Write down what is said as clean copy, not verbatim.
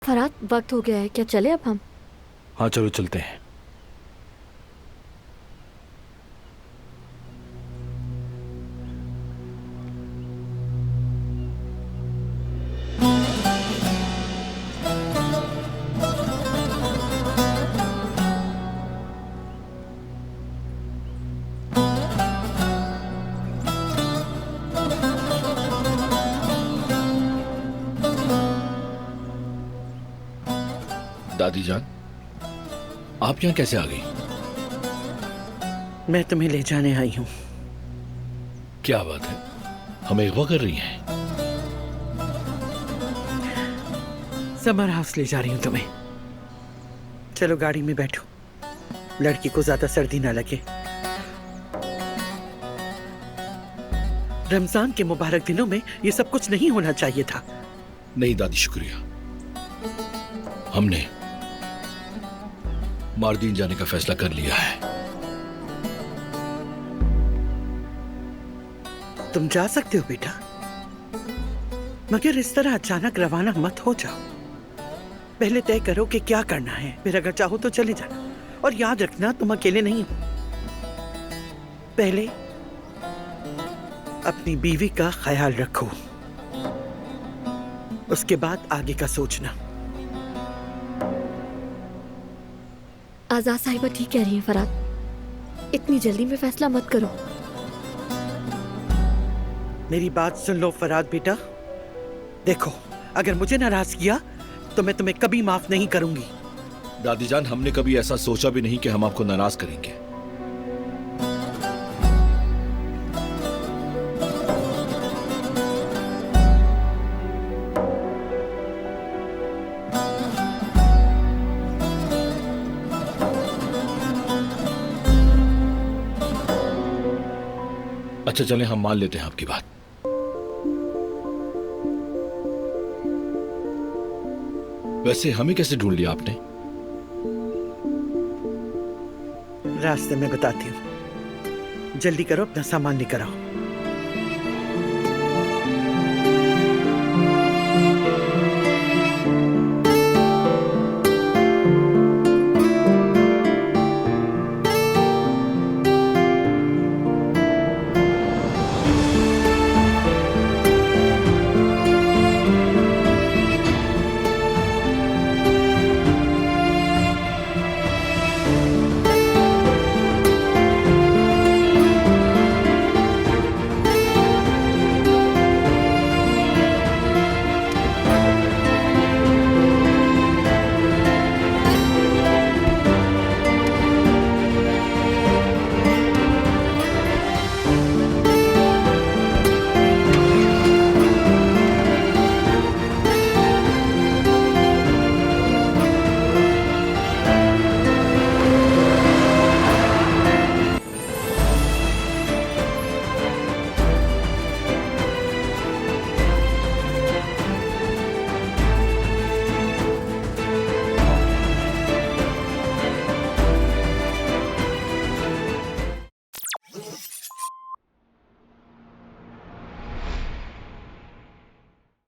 फरहाद, वक्त हो गया है, क्या चले अब हम? हाँ चलो चलते हैं। दादी जान, आप यहाँ कैसे आ गई? मैं तुम्हें ले जाने आई हूँ। क्या बात है, हमें अगवा कर रही हैं? समर हाउस ले जा रही हूँ तुम्हें। चलो गाड़ी में बैठो, लड़की को ज्यादा सर्दी ना लगे। रमजान के मुबारक दिनों में ये सब कुछ नहीं होना चाहिए था। नहीं दादी, शुक्रिया। हमने मारदीन जाने का फैसला कर लिया है। तुम जा सकते हो बेटा, मगर इस तरह अचानक रवाना मत हो जाओ। पहले तय करो कि क्या करना है, फिर अगर चाहो तो चले जाना। और याद रखना, तुम अकेले नहीं हो। पहले अपनी बीवी का ख्याल रखो, उसके बाद आगे का सोचना। आजाद साहिबा ठीक कह रही हैं फरहाद, इतनी जल्दी में फैसला मत करो। मेरी बात सुन लो फरहाद बेटा, देखो अगर मुझे नाराज किया तो मैं तुम्हें कभी माफ नहीं करूंगी। दादी जान, हमने कभी ऐसा सोचा भी नहीं कि हम आपको नाराज करेंगे। अच्छा चलें, हम मान लेते हैं आपकी बात। वैसे हमें कैसे ढूंढ लिया आपने? रास्ते में बताती हूँ। जल्दी करो, अपना सामान लेकर आओ।